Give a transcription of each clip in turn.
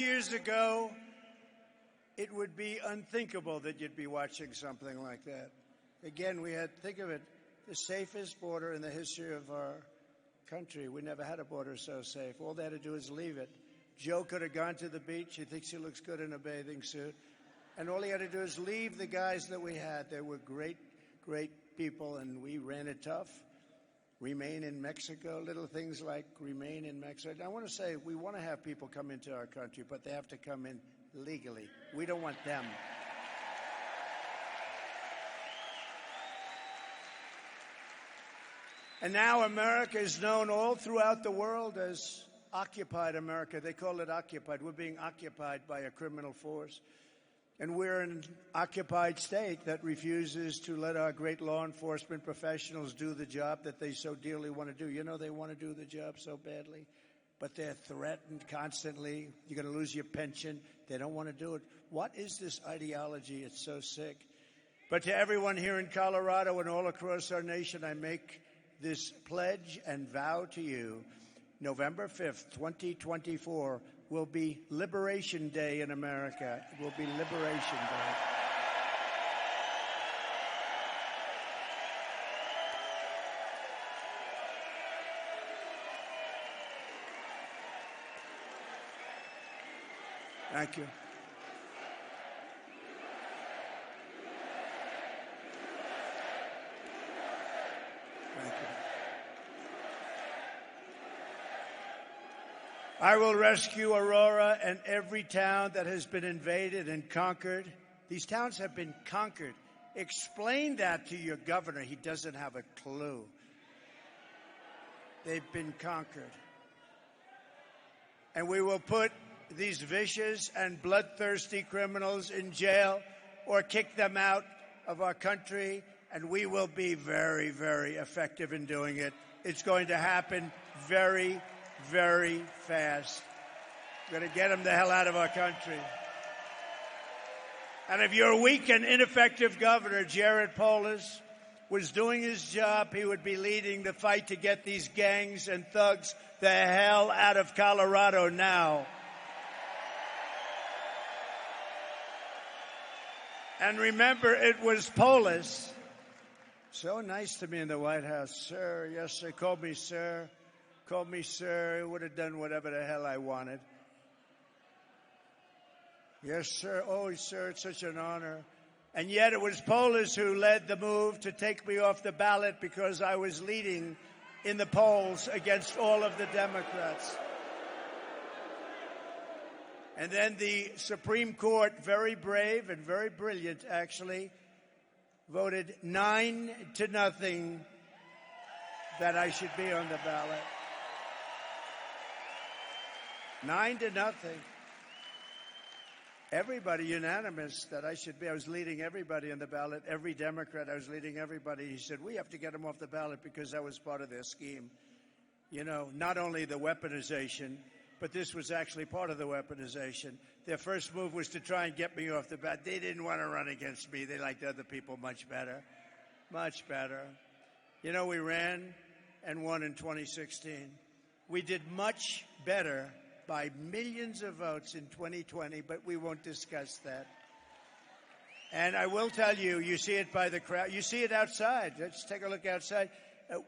years ago, it would be unthinkable that you'd be watching something like that. Again, we had, think of it, the safest border in the history of our country. We never had a border so safe. All they had to do is leave it. Joe could have gone to the beach. He thinks he looks good in a bathing suit. And all he had to do is leave the guys that we had. They were great, great people, and we ran it tough. Remain in Mexico, little things like remain in Mexico. I want to say we want to have people come into our country, but they have to come in legally. We don't want them. And now America is known all throughout the world as occupied America. They call it occupied. We're being occupied by a criminal force. And we're an occupied state that refuses to let our great law enforcement professionals do the job that they so dearly want to do. You know, they want to do the job so badly, but they're threatened constantly. You're going to lose your pension. They don't want to do it. What is this ideology? It's so sick. But to everyone here in Colorado and all across our nation, I make this pledge and vow to you. November 5th, 2024 will be Liberation Day in America. It will be Liberation Day. Thank you. Thank you. I will rescue Aurora and every town that has been invaded and conquered. These towns have been conquered. Explain that to your governor. He doesn't have a clue. They've been conquered. And we will put these vicious and bloodthirsty criminals in jail or kick them out of our country, and we will be very, very effective in doing it. It's going to happen very, very fast. We're going to get them the hell out of our country. And if you're a weak and ineffective governor, Jared Polis, was doing his job, he would be leading the fight to get these gangs and thugs the hell out of Colorado now. And remember, it was Polis. So nice to me in the White House. Sir, yes, sir, called me sir. Called me sir. He would have done whatever the hell I wanted. Yes, sir. Oh, sir, it's such an honor. And yet it was Polis who led the move to take me off the ballot because I was leading in the polls against all of the Democrats. And then the Supreme Court, very brave and very brilliant, actually, voted 9-0 that I should be on the ballot. 9-0. Everybody unanimous that I should be. I was leading everybody on the ballot, every Democrat. I was leading everybody. He said, we have to get him off the ballot because that was part of their scheme. You know, not only the weaponization, but this was actually part of the weaponization. Their first move was to try and get me off the ballot. They didn't want to run against me. They liked other people much better. Much better. You know, we ran and won in 2016. We did much better by millions of votes in 2020, but we won't discuss that. And I will tell you, you see it by the crowd. You see it outside. Let's take a look outside.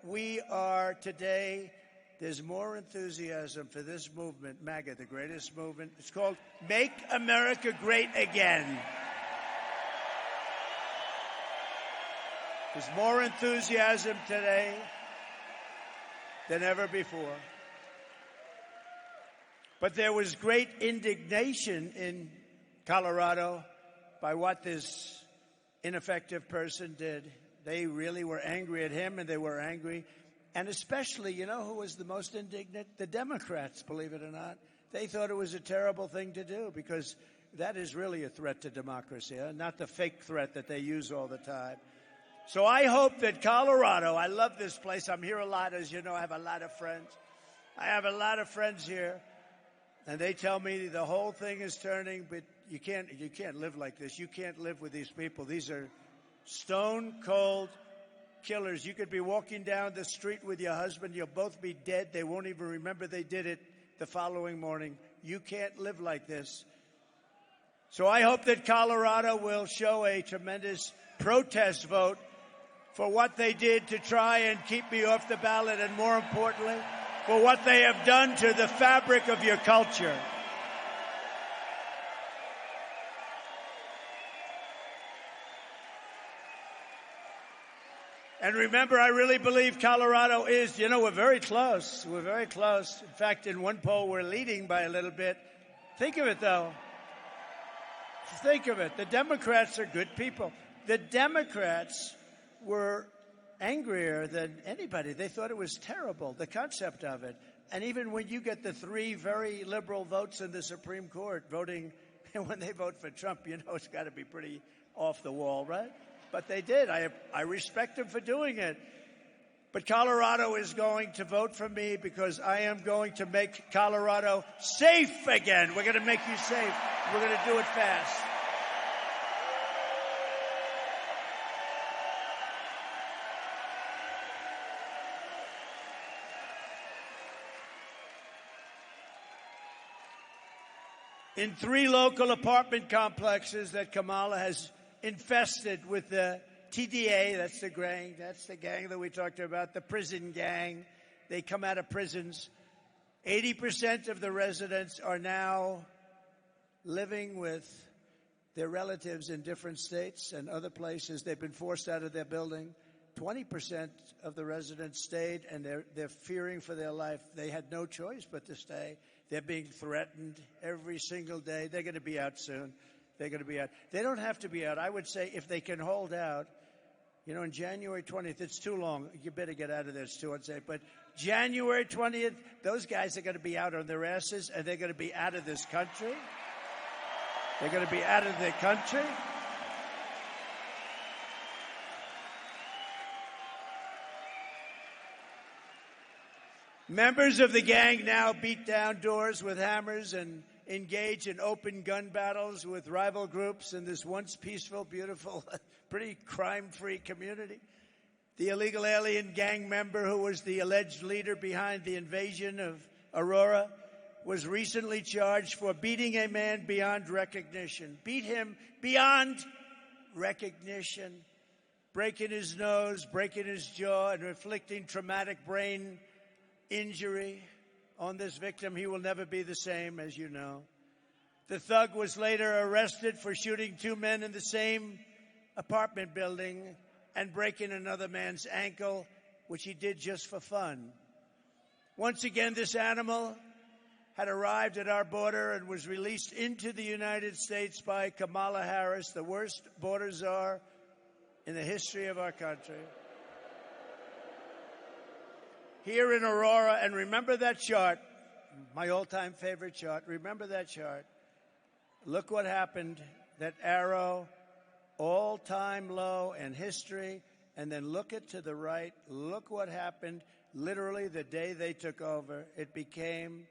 We are today, there's more enthusiasm for this movement, MAGA, the greatest movement. It's called Make America Great Again. There's more enthusiasm today than ever before. But there was great indignation in Colorado by what this ineffective person did. They really were angry at him, and they were angry. And especially, you know who was the most indignant? The Democrats, believe it or not. They thought it was a terrible thing to do because that is really a threat to democracy, not the fake threat that they use all the time. So I hope that Colorado, I love this place. I'm here a lot, as you know. I have a lot of friends. I have a lot of friends here. And they tell me the whole thing is turning, but you can't live like this. You can't live with these people. These are stone-cold killers. You could be walking down the street with your husband. You'll both be dead. They won't even remember they did it the following morning. You can't live like this. So I hope that Colorado will show a tremendous protest vote for what they did to try and keep me off the ballot, and more importantly, for what they have done to the fabric of your culture. And remember, I really believe Colorado is, we're very close. We're very close. In fact, in one poll, we're leading by a little bit. Think of it, though. Think of it. The Democrats are good people. The Democrats were angrier than anybody. They thought it was terrible, the concept of it. And even when you get the 3 very liberal votes in the Supreme Court voting, and when they vote for Trump, it's got to be pretty off the wall, right? But they did. I respect them for doing it. But Colorado is going to vote for me because I am going to make Colorado safe again. We're going to make you safe. We're going to do it fast. In 3 local apartment complexes that Kamala has infested with the TDA, that's the gang that we talked about, the prison gang. They come out of prisons. 80% of the residents are now living with their relatives in different states and other places. They've been forced out of their building. 20% of the residents stayed, and they're fearing for their life. They had no choice but to stay. They're being threatened every single day. They're going to be out soon. They're going to be out. They don't have to be out. I would say if they can hold out, on January 20th, it's too long. You better get out of there. It's too unsafe. But January 20th, those guys are going to be out on their asses, and they're going to be out of this country. They're going to be out of their country. Members of the gang now beat down doors with hammers and engage in open gun battles with rival groups in this once peaceful, beautiful, pretty crime-free community. The illegal alien gang member who was the alleged leader behind the invasion of Aurora was recently charged for beating a man beyond recognition. Beat him beyond recognition, breaking his nose, breaking his jaw, and inflicting traumatic brain injury on this victim. He will never be the same, as you know. The thug was later arrested for shooting 2 men in the same apartment building and breaking another man's ankle, which he did just for fun. Once again, this animal had arrived at our border and was released into the United States by Kamala Harris, the worst border czar in the history of our country. Here in Aurora, and remember that chart, my all-time favorite chart. Remember that chart. Look what happened, that arrow, all-time low in history, and then look it to the right. Look what happened literally the day they took over. It became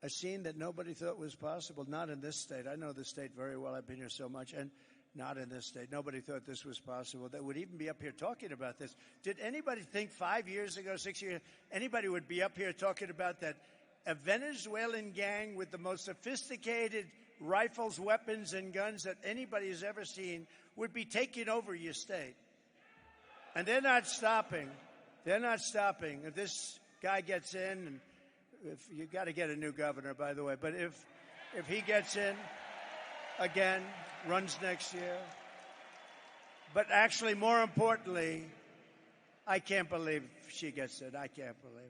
a scene that nobody thought was possible, not in this state. I know this state very well. I've been here so much, and not in this state. Nobody thought this was possible, that would even be up here talking about this. Did anybody think 5 years ago, 6 years, anybody would be up here talking about that a Venezuelan gang with the most sophisticated rifles, weapons, and guns that anybody has ever seen would be taking over your state? And they're not stopping. They're not stopping. If this guy gets in, and if you got to get a new governor, by the way, but if he gets in again, runs next year. But actually, more importantly, I can't believe she gets it. I can't believe it.